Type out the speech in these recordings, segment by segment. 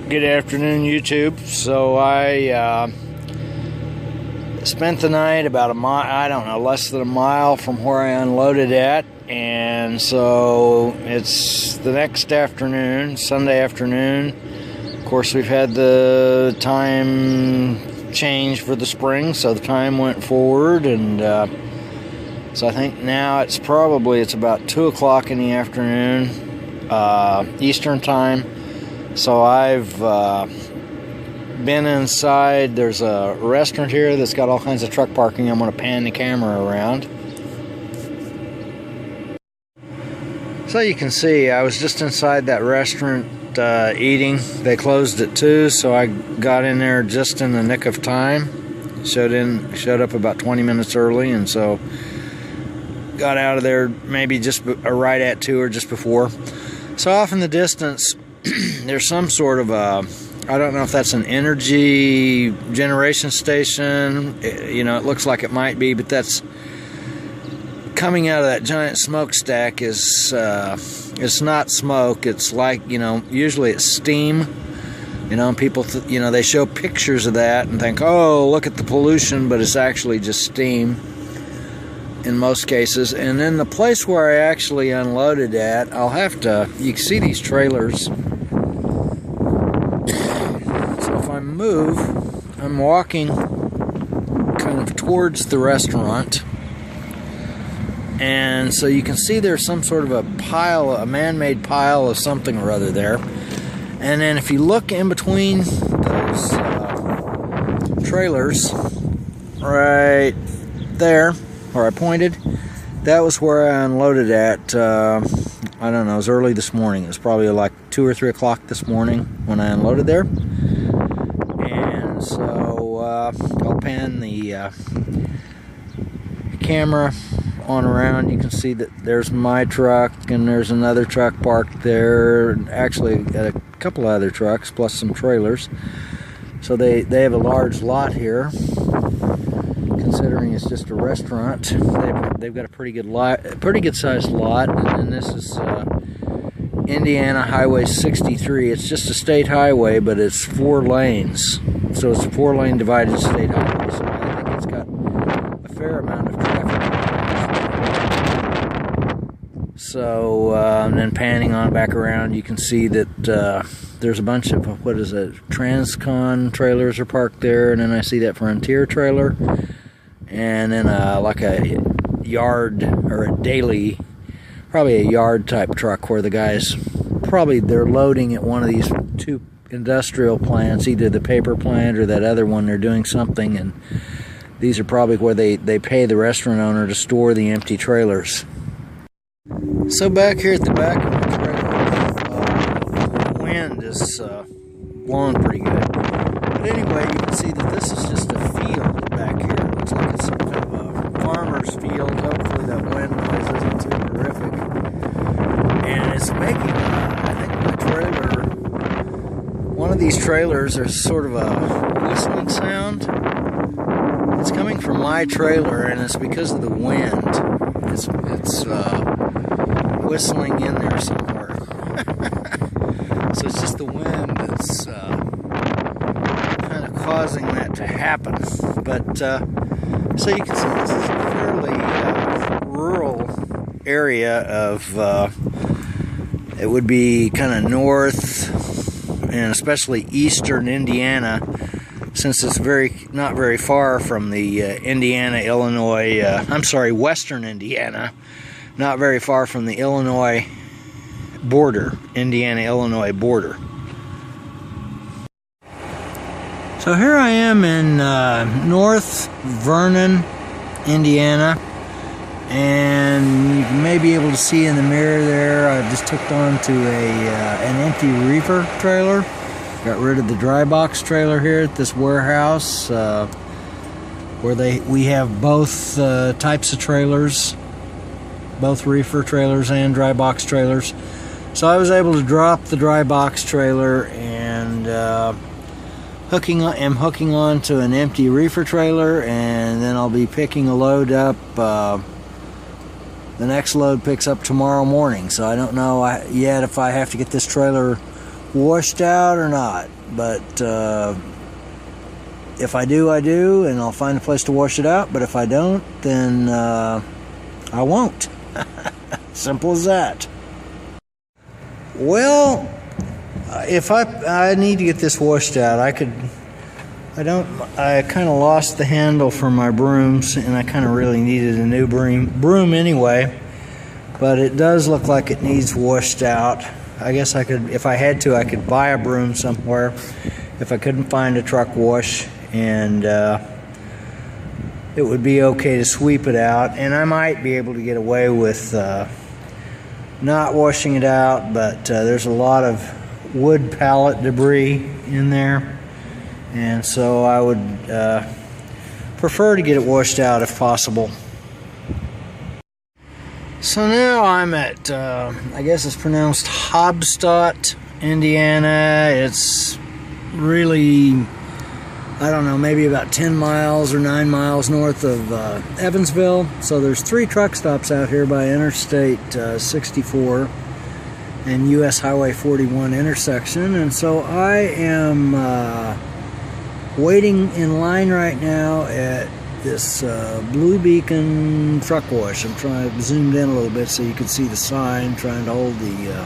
Good afternoon, YouTube. So I spent the night about a mile, I don't know, less than a mile from where I unloaded at, and so it's the next afternoon, Sunday afternoon. Of course, we've had the time change for the spring, so the time went forward, and so I think now it's about 2 o'clock in the afternoon, Eastern time. So I've been inside. There's a restaurant here that's got all kinds of truck parking. I'm going to pan the camera around. So you can see I was just inside that restaurant eating. They closed at 2, so I got in there just in the nick of time. Showed up about 20 minutes early, and so got out of there maybe just right at 2 or just before. So off in the distance, there's some sort of I don't know if that's an energy generation station. It looks like it might be, but that's coming out of that giant smokestack is it's not smoke. It's like, usually it's steam. People they show pictures of that and think, oh, look at the pollution, but it's actually just steam in most cases. And then the place where I actually unloaded at, you can see these trailers. I'm walking kind of towards the restaurant, and so you can see there's some sort of a man-made pile of something or other there. And then if you look in between those trailers right there where I pointed, that was where I unloaded at. I don't know, it was early this morning. It was probably like 2 or 3 o'clock this morning when I unloaded there. So I'll pan the camera on around. You can see that there's my truck, and there's another truck parked there. Actually, a couple of other trucks plus some trailers. So they have a large lot here, considering it's just a restaurant. They've got a pretty good sized lot. And then this is Indiana Highway 63. It's just a state highway, but it's 4 lanes. So it's a 4-lane divided state highway. So I think it's got a fair amount of traffic. So and then panning on back around, you can see that there's a bunch of, Transcon trailers are parked there, and then I see that Frontier trailer, and then like a yard or a daily, probably a yard type truck where the guys they're loading at one of these 2 industrial plants, either the paper plant or that other one. They're doing something, and these are probably where they pay the restaurant owner to store the empty trailers. So back here at the back of the trailer, the wind is blowing pretty good. But anyway, you can see that this is just a field back here. It looks like it's some kind of a farmer's field. Hopefully that wind noise isn't too horrific. And it's making, I think my trailer, one of these trailers, there's sort of a whistling sound. It's coming from my trailer, and it's because of the wind. It's whistling in there somewhere. So it's just the wind that's kind of causing that to happen. But so you can see this is a fairly rural area of, it would be kind of north and especially eastern Indiana, since it's not very far from the western Indiana, not very far from the Illinois border, Indiana-Illinois border. So here I am in North Vernon, Indiana, and you may be able to see in the mirror there, I just hooked onto an empty reefer trailer. Got rid of the dry box trailer here at this warehouse, where we have both types of trailers, both reefer trailers and dry box trailers. So I was able to drop the dry box trailer and hooking on to an empty reefer trailer, and then I'll be picking a load up. The next load picks up tomorrow morning, so I don't know yet if I have to get this trailer washed out or not. But if I do, I do, and I'll find a place to wash it out. But if I don't, then I won't. Simple as that. Well, if I need to get this washed out, I kind of lost the handle for my brooms, and I kind of really needed a new broom anyway. But it does look like it needs washed out. I guess I could, if I had to, I could buy a broom somewhere if I couldn't find a truck wash, and it would be okay to sweep it out. And I might be able to get away with not washing it out, but there's a lot of wood pallet debris in there, and so I would prefer to get it washed out if possible. So now I'm at, I guess it's pronounced Hobstadt, Indiana. It's really, I don't know, maybe about 10 miles or 9 miles north of Evansville. So there's 3 truck stops out here by Interstate 64 and US Highway 41 intersection. And so I am waiting in line right now at this Blue Beacon truck wash. I'm trying to zoom in a little bit so you can see the sign, trying to hold the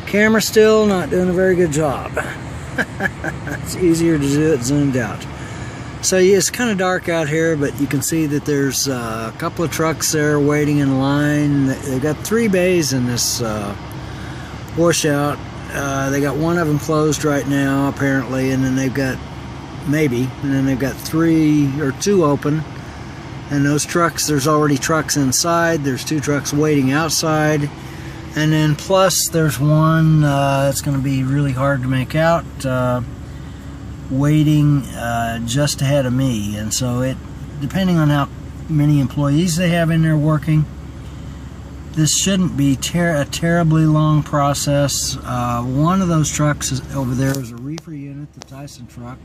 camera still, not doing a very good job. It's easier to do it zoomed out. So yeah, it's kind of dark out here, but you can see that there's a couple of trucks there waiting in line. They've got 3 bays in this washout. They got one of them closed right now apparently, and then they've got and then they've got 3 or 2 open. And those trucks, there's already trucks inside. There's 2 trucks waiting outside. And then plus there's one that's going to be really hard to make out, waiting just ahead of me. And so it, depending on how many employees they have in there working, this shouldn't be a terribly long process. One of those trucks over there is a reefer unit, the Tyson truck.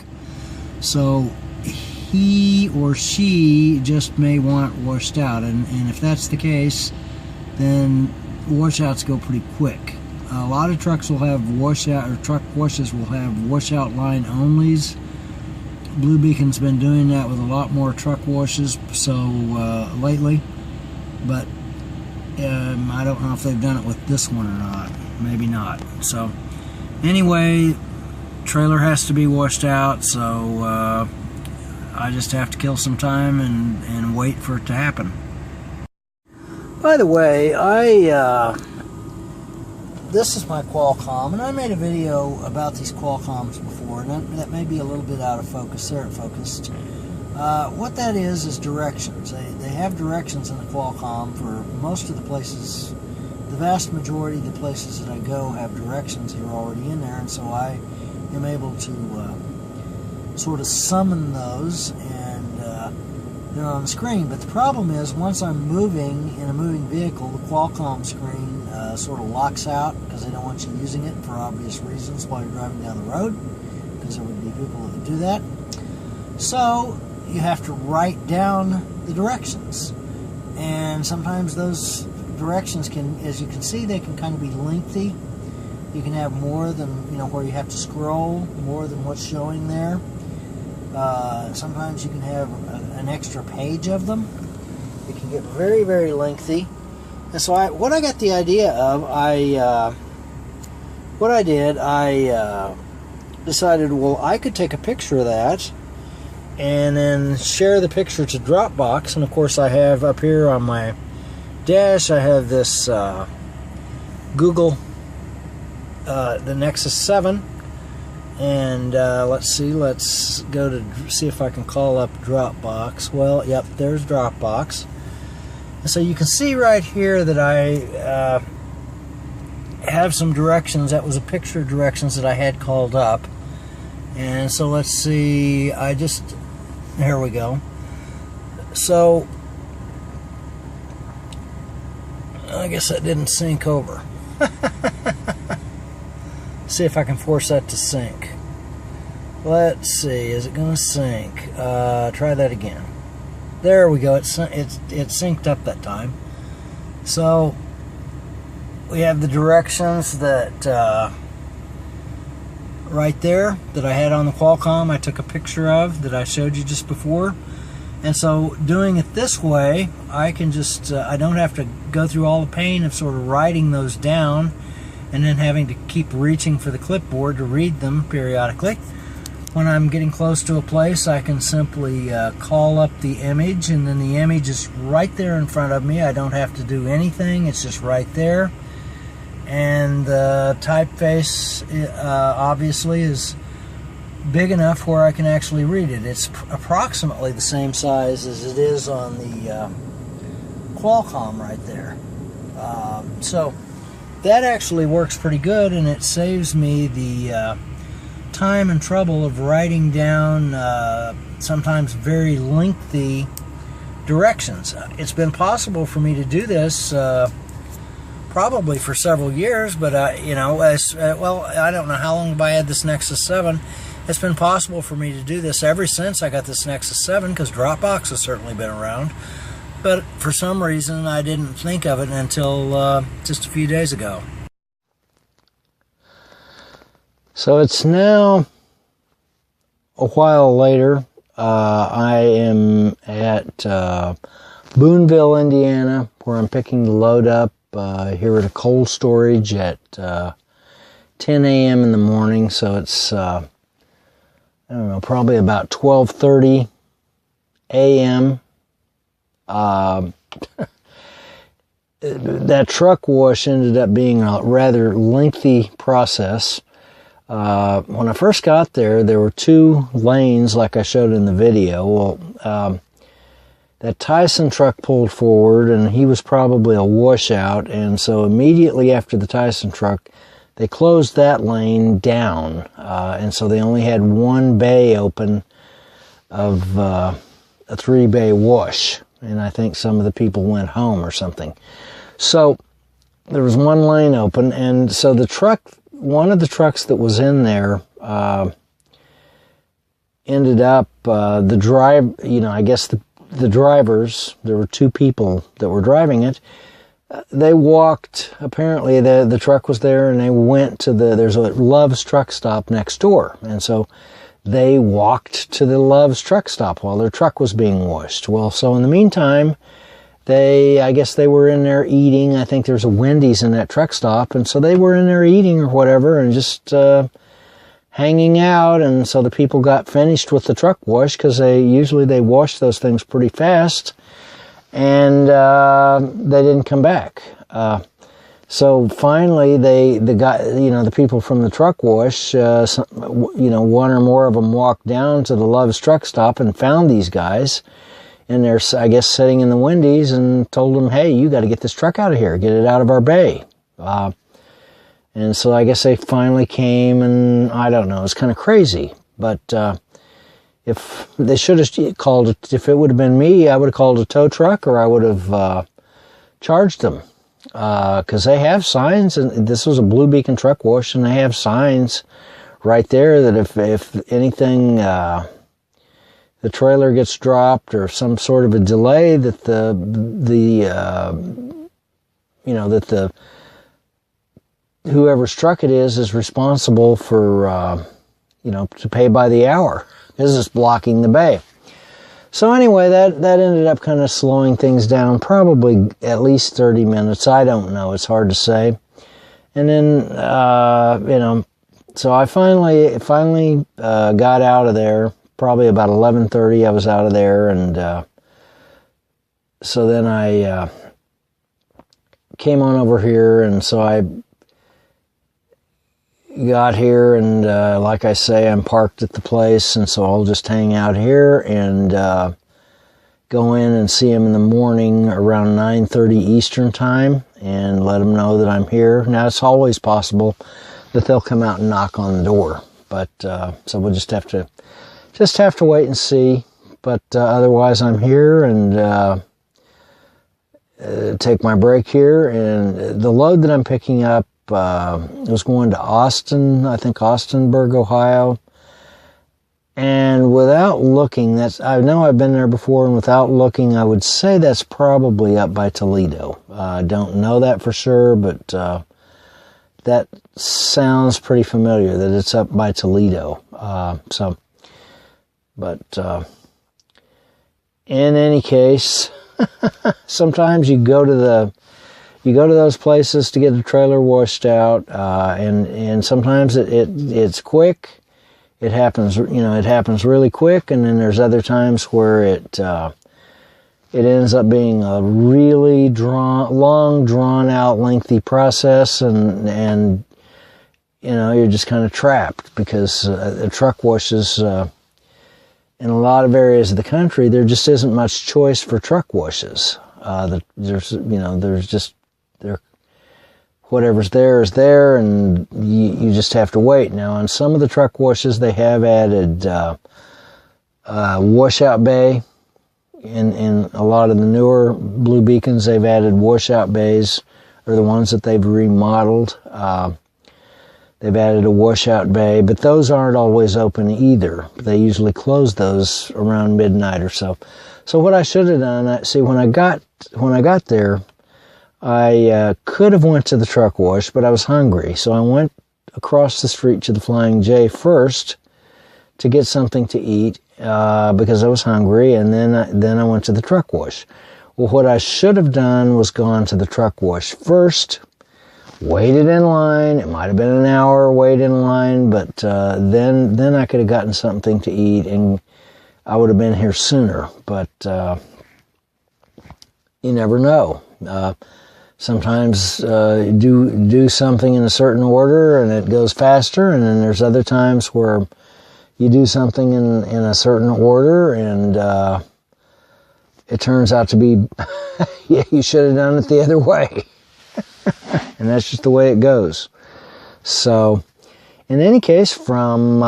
So he or she just may want washed out, and if that's the case, then washouts go pretty quick. A lot of trucks will have washout, or truck washes will have washout line onlys. Blue Beacon's been doing that with a lot more truck washes lately, but I don't know if they've done it with this one or not. Maybe not. So anyway, trailer has to be washed out, so I just have to kill some time and wait for it to happen. By the way, this is my Qualcomm, and I made a video about these Qualcomms before, and that may be a little bit out of focus. There it focused. What that is directions. They have directions in the Qualcomm for most of the places. The vast majority of the places that I go have directions that are already in there, and so I am able to sort of summon those, and they're on the screen. But the problem is, once I'm moving in a moving vehicle, the Qualcomm screen sort of locks out, because they don't want you using it for obvious reasons while you're driving down the road, because there would be people that would do that. So you have to write down the directions, and sometimes those directions can, as you can see, they can kind of be lengthy. You can have more than, where you have to scroll more than what's showing there. Sometimes you can have an extra page of them. It can get very, very lengthy. And so what I got the idea of, I decided, well, I could take a picture of that and then share the picture to Dropbox. And of course I have up here on my dash, I have this Google, the Nexus 7. And let's go to see if I can call up Dropbox. Well, yep, there's Dropbox. And so you can see right here that I have some directions. That was a picture of directions that I had called up. And so let's see, there we go. So I guess that didn't sync over. See if I can force that to sync. Let's see, is it going to sync? Try that again. There we go, it synced up that time. So we have the directions that right there that I had on the Qualcomm. I took a picture of that I showed you just before. And so doing it this way, I can just, I don't have to go through all the pain of sort of writing those down and then having to keep reaching for the clipboard to read them periodically. When I'm getting close to a place, I can simply call up the image, and then the image is right there in front of me. I don't have to do anything, it's just right there. And the typeface obviously is big enough where I can actually read it. It's approximately the same size as it is on the Qualcomm right there. So that actually works pretty good, and it saves me the time and trouble of writing down sometimes very lengthy directions. It's been possible for me to do this probably for several years, but you know, well, I don't know how long have I had this Nexus 7. It's been possible for me to do this ever since I got this Nexus 7, because Dropbox has certainly been around, but for some reason I didn't think of it until just a few days ago. So it's now a while later. I am at Boonville, Indiana, where I'm picking the load up here at a cold storage at 10 a.m. in the morning. So it's, I don't know, probably about 12:30 a.m. That truck wash ended up being a rather lengthy process. When I first got there, there were 2 lanes like I showed in the video. Well, that Tyson truck pulled forward, and he was probably a washout, and so immediately after the Tyson truck, they closed that lane down, and so they only had 1 bay open of a 3-bay wash, and I think some of the people went home or something. So there was 1 lane open, and so the truck, one of the trucks that was in there ended up, I guess the drivers, there were 2 people that were driving it, they walked, apparently the truck was there, and they went to there's a Love's truck stop next door, and so they walked to the Love's truck stop while their truck was being washed. Well, so in the meantime, I guess they were in there eating. I think there's a Wendy's in that truck stop, and so they were in there eating or whatever and just hanging out, and so the people got finished with the truck wash, because they wash those things pretty fast, and they didn't come back. So finally, the people from the truck wash, 1 or more of them walked down to the Love's truck stop and found these guys. And they're, I guess, sitting in the Wendy's, and told them, hey, you got to get this truck out of here. Get it out of our bay. And so I guess they finally came, and I don't know. It's kind of crazy. But if they should have called it, if it would have been me, I would have called a tow truck, or I would have charged them. Because they have signs, and this was a Blue Beacon truck wash, and they have signs right there that if anything... the trailer gets dropped or some sort of a delay, that whoever's truck it is responsible for, to pay by the hour. This is blocking the bay. So anyway, that ended up kind of slowing things down, probably at least 30 minutes. I don't know. It's hard to say. And then, so I finally got out of there. Probably about 11:30 I was out of there, and so then I came on over here, and so I got here, and like I say, I'm parked at the place, and so I'll just hang out here and go in and see them in the morning around 9:30 Eastern time and let them know that I'm here. Now, it's always possible that they'll come out and knock on the door, but so we'll just have to wait and see. But otherwise, I'm here and take my break here. And the load that I'm picking up was going to Austin, I think Austinburg, Ohio. And without looking, I know I've been there before, and without looking, I would say that's probably up by Toledo. I don't know that for sure, but that sounds pretty familiar, that it's up by Toledo. In any case, sometimes you go to those places to get the trailer washed out, and sometimes it's quick. It happens, it happens really quick, and then there's other times where it ends up being a really long, drawn out, lengthy process, and you're just kind of trapped because the truck washes. In a lot of areas of the country, there just isn't much choice for truck washes. Whatever's there is there, and you just have to wait. Now, on some of the truck washes, they have added washout bay. In a lot of the newer Blue Beacons, they've added washout bays, or the ones that they've remodeled. They've added a washout bay, but those aren't always open either. They usually close those around midnight or so. So what I should have done, when I got there, I could have went to the truck wash, but I was hungry. So I went across the street to the Flying J first to get something to eat because I was hungry, and then I went to the truck wash. Well, what I should have done was gone to the truck wash first, waited in line. It might have been an hour wait in line, but then I could have gotten something to eat, and I would have been here sooner. But you never know. Sometimes do something in a certain order and it goes faster, and then there's other times where you do something in a certain order and it turns out to be yeah, you should have done it the other way. And that's just the way it goes. So, in any case, from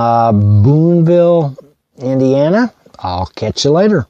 Boonville, Indiana, I'll catch you later.